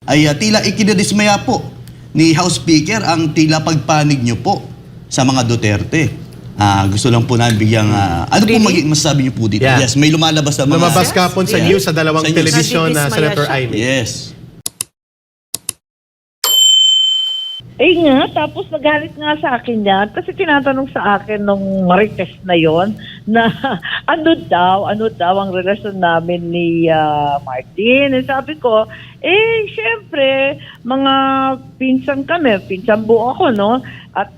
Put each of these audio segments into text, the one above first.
ay tila ikinadismaya po ni House Speaker ang tila pagpanig niyo po sa mga Duterte. Gusto lang po namin bigyang, ano po masasabi niyo po dito? Yeah. Yes, may lumalabas na mga... Lumabas kahapon sa news sa dalawang Sa news. telebisyon na Senator Amy. Yes. Tapos nagalit nga sa akin yan kasi tinatanong sa akin nung Marites na yon na ano daw ang relasyon namin ni Martin. Sabi ko, syempre, mga pinsan kami, pinsan buo ako, no? At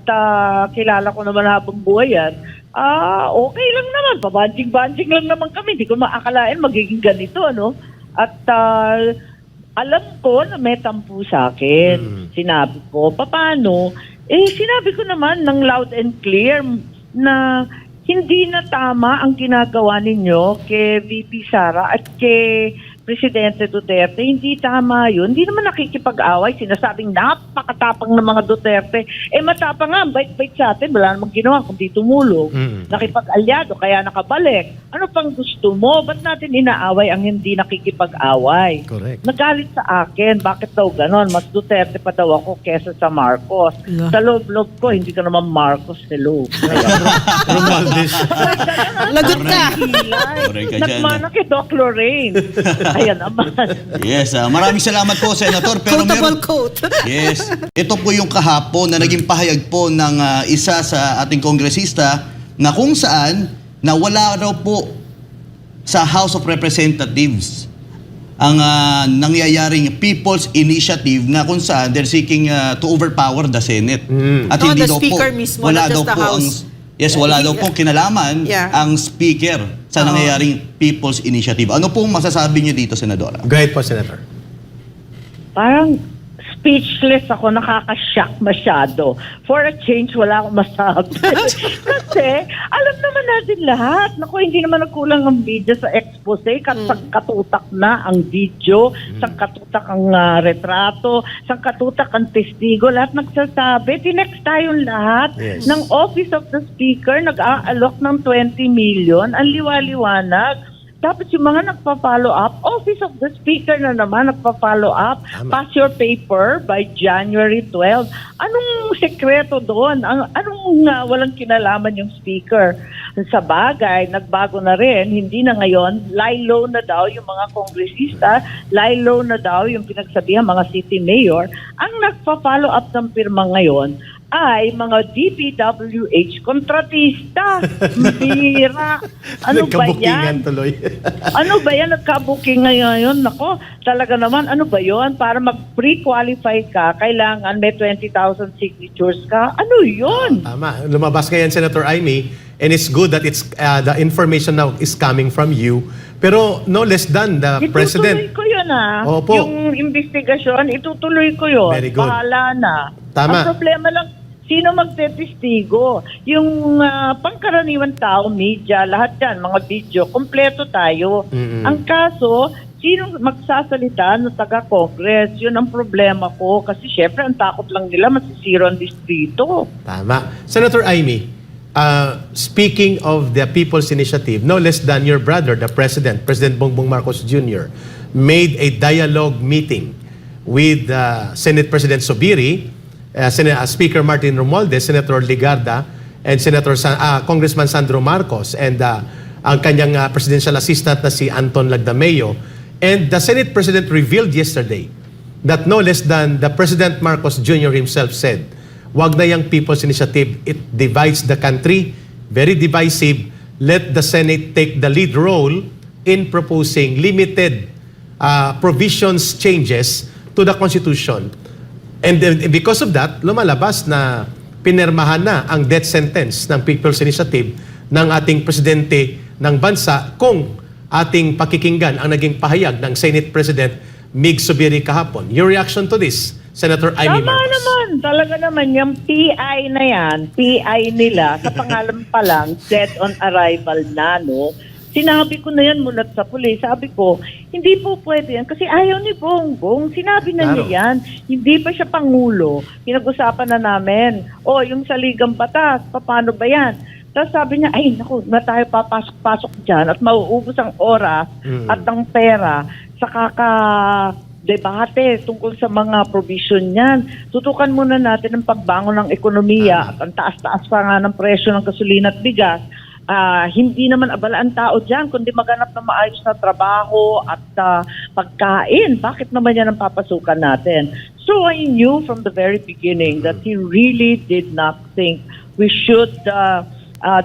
kilala ko naman habang buhay yan. Okay lang naman, pabanjing-banjing lang naman kami. Hindi ko maakalain magiging ganito, ano? At alam ko na may tampo sa akin. Sinabi ko, paano? Sinabi ko naman ng loud and clear na hindi na tama ang ginagawa ninyo kay VP Sara at kay Presidente Duterte. Hindi tama yun. Hindi naman nakikipag-away. Sinasabing napakatapang ng mga Duterte. Matapang nga, bait-bait sa atin. Wala namang ginawa kundi tumulong. Nakipag-alyado, kaya nakabalik. Ano pang gusto mo? Ba't natin inaaway ang hindi nakikipag-away? Correct. Nagalit sa akin. Bakit daw ganon? Mas Duterte pa daw ako kesa sa Marcos. Yeah. Sa loob-loob ko, hindi ka naman Marcos, hello. Romualdez. Lagot ka! Correct ka dyan. Nagmana kay Doc Lorraine. Ayan naman. Yes, maraming salamat po, Senator. Pero Quotable quote. Yes. Ito po yung kahapon na naging pahayag po ng isa sa ating kongresista na kung saan na wala raw po sa House of Representatives ang nangyayaring People's Initiative na kung saan they're seeking to overpower the Senate. At No, hindi the daw speaker po, mismo, wala not daw just the po House. wala daw po kinalaman ang speaker sa nangyayaring People's Initiative. Ano pong masasabi niyo dito, Senadora? Go ahead po, Senator. Parang speechless ako, nakaka-shock masyado. For a change, wala akong masabi. Kasi, alam naman natin lahat. Naku, hindi naman nagkulang ang video sa expose. Katutak na ang video, katutak ang retrato, katutak ang testigo. Lahat nagsasabi. Tinext tayong lahat ng Office of the Speaker, nag-aalok ng 20 million. Ang liwa-liwanag. Tapos yung mga nagpa-follow up, Office of the Speaker na naman nagpa-follow up, pass your paper by January 12. Anong sekreto doon? Anong walang kinalaman yung Speaker? Sa bagay, nagbago na rin, hindi na ngayon, lie low na daw yung mga kongresista, lie low na daw yung pinagsabihan mga city mayor. Ang nagpa-follow up ng pirma ngayon, ay mga DPWH kontratista. Bira. Ano ba Nagkabukingan yan? tuloy. Ano ba yan? Nagkabuking ngayon. Nako, talaga naman, ano ba yon? Para mag-pre-qualify ka, kailangan may 20,000 signatures ka. Ano yun? Tama. Lumabas ngayon, Senator Amy, and it's good that it's the information now is coming from you. Pero no less than the President. Itutuloy ko yun Opo. Yung investigasyon, itutuloy ko yun. Very good. Bahala na. Tama. Ang problema lang, sino magtetestigo? Yung pangkaraniwan tao, media, lahat yan, mga video, kompleto tayo. Ang kaso, sino magsasalita ng taga-Congress? Yun ang problema ko. Kasi syempre, ang takot lang nila, masisiro ang distrito. Tama. Senator Amy, speaking of the People's Initiative, no less than your brother, the President Bongbong Marcos Jr., made a dialogue meeting with Senate President Zubiri, Speaker Martin Romualdez, Senator Ligarda, and Congressman Sandro Marcos, and ang kanyang presidential assistant na si Anton Lagdameo. And the Senate President revealed yesterday that no less than the President Marcos Jr. himself said, wag na yung People's Initiative, it divides the country, very divisive. Let the Senate take the lead role in proposing limited provisions changes to the Constitution. And because of that, lumalabas na pinirmahan na ang death sentence ng People's Initiative ng ating presidente ng bansa kung ating pakikinggan ang naging pahayag ng Senate President Mig Zubiri kahapon. Your reaction to this, Senator Amy Tama Marcos? naman. Talaga naman, yung PI na yan, PI nila, sa pangalan pa lang, dead on arrival na, no? Sinabi ko na yan mula sa pulis. Sabi ko, hindi po pwede yan. Kasi ayaw ni Bongbong. Sinabi na niya yan. Hindi pa siya Pangulo. Pinag-usapan na namin. O, yung sa Ligang Batas, paano ba yan? Tapos sabi niya, ay, naku, na tayo papasok-pasok dyan at mauubos ang oras at ang pera sa debate tungkol sa mga provision niyan. Tutukan muna natin ang pagbangon ng ekonomiya at ang taas-taas pa nga ng presyo ng gasolina at bigas. Hindi naman abala ang tao dyan, kundi maganap na maayos na trabaho at pagkain. Bakit naman yan ang papasukan natin? So I knew from the very beginning that he really did not think we should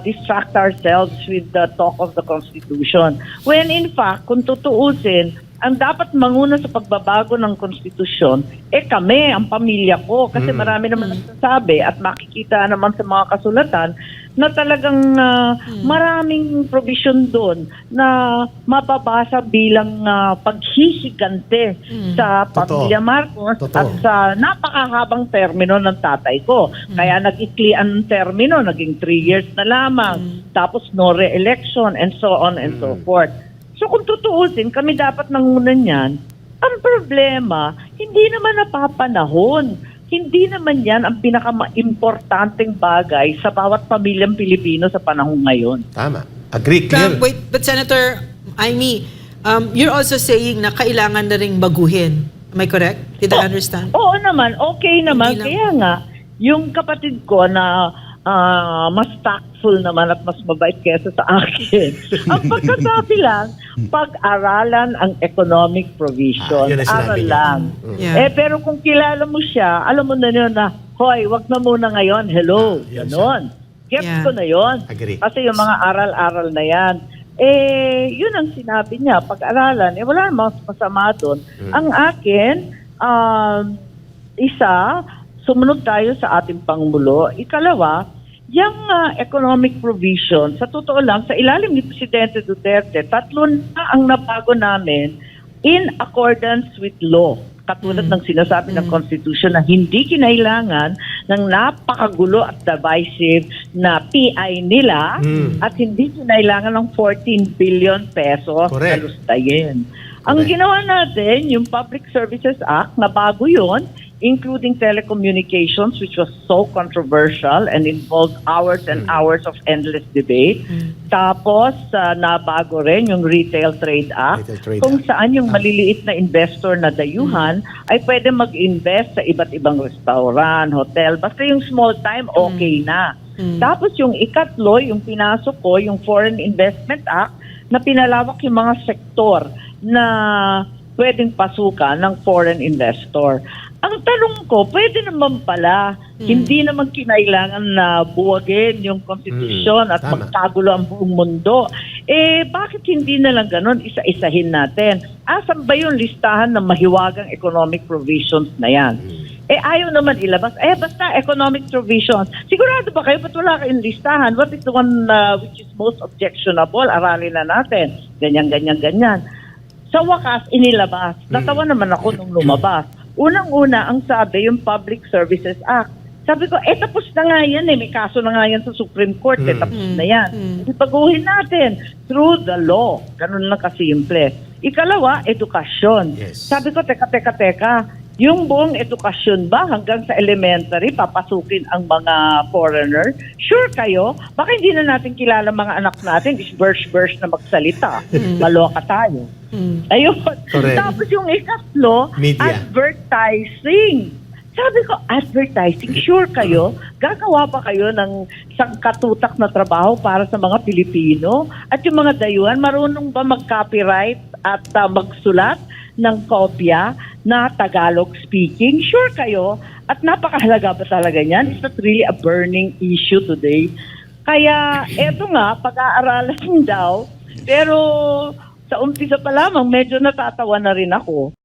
distract ourselves with the talk of the Constitution. When in fact, kung tutuusin, ang dapat manguna sa pagbabago ng konstitusyon, kami, ang pamilya ko. Kasi marami naman nagsasabi at makikita naman sa mga kasulatan na talagang maraming provision doon na mababasa bilang paghisigante sa pamilya Marcos at sa napakahabang termino ng tatay ko. Kaya nag-iklian ng termino, naging 3 years na lamang, tapos no re-election and so on and so forth. So kung tutuusin, kami dapat nangunan yan. Ang problema, hindi naman napapanahon. Hindi naman yan ang pinaka-importanteng bagay sa bawat pamilyang Pilipino sa panahon ngayon. Tama. Agree, clear. Wait, but Senator Amy, you're also saying na kailangan na ring baguhin. Am I correct? Did I understand? Oo naman, okay naman. Hindi lang. Kaya nga, yung kapatid ko na mas tactful naman at mas mabait kesa sa akin. Ang pagkasabi lang, pag-aralan ang economic provision. Yun ang sinabi Aral niya. lang. Yeah. Pero kung kilala mo siya, alam mo na yun na, hoy, wag na muna ngayon, hello, Yun ganon. Gets Yeah. ko na yun. Agree. Kasi yung mga aral-aral na yan, yun ang sinabi niya, pag-aralan, wala namang masama doon. Ang akin, sumunod tayo sa ating Pangulo. Ikalawa, yung economic provision, sa totoo lang, sa ilalim ni Presidente Duterte, 3 na ang nabago namin in accordance with law. Katulad ng sinasabi ng Constitution na hindi kinailangan ng napakagulo at divisive na PI nila at hindi kinailangan ng 14 billion pesos na Correct. lustayin. Ang Correct. ginawa natin, yung Public Services Act, na bago yun, including telecommunications, which was so controversial and involved hours and hours of endless debate. Tapos, nabago rin yung Retail Trade Act, Retail Trade kung Act. saan yung maliliit na investor na dayuhan ay pwede mag-invest sa iba't ibang restaurant, hotel. Basta yung small time, okay na. Tapos yung ikatlo, yung pinasok ko, yung Foreign Investment Act, na pinalawak yung mga sektor na pwedeng pasukan ng foreign investor. Ang tanong ko, pwede naman pala, hindi naman kinailangan na buwagin yung konstitusyon at Tama. magkagulo ang buong mundo. Bakit hindi na lang ganun, isa-isahin natin? Asan ba yung listahan ng mahiwagang economic provisions na yan? Ayaw naman ilabas. Basta economic provisions. Sigurado ba kayo, ba't wala kayong listahan? What is the one which is most objectionable? Aralin na natin. Ganyan, ganyan, ganyan. Sa wakas, inilabas. Natawa naman ako nung lumabas. Unang-una, ang sabi, yung Public Services Act. Sabi ko, tapos na nga yan May kaso na nga yan sa Supreme Court. Tapos na yan. Ipaguhin natin through the law. Ganun lang kasimple. Ikalawa, edukasyon. Yes. Sabi ko, teka. Yung buong edukasyon ba hanggang sa elementary, papasukin ang mga foreigner? Sure kayo? Baka hindi na natin kilala mga anak natin, is burst na magsalita. Maloka tayo. Ayun. Correct. Tapos yung ikatlo, Media. advertising. Sabi ko, advertising, sure kayo? Gagawa pa kayo ng isang katutak na trabaho para sa mga Pilipino? At yung mga dayuhan, marunong ba mag-copyright at magsulat ng kopya na Tagalog speaking? Sure kayo? At napakahalaga ba talaga niyan? It's not really a burning issue today. Kaya eto nga, pag-aaralan daw, pero sa umpisa pa lamang, medyo natatawa na rin ako.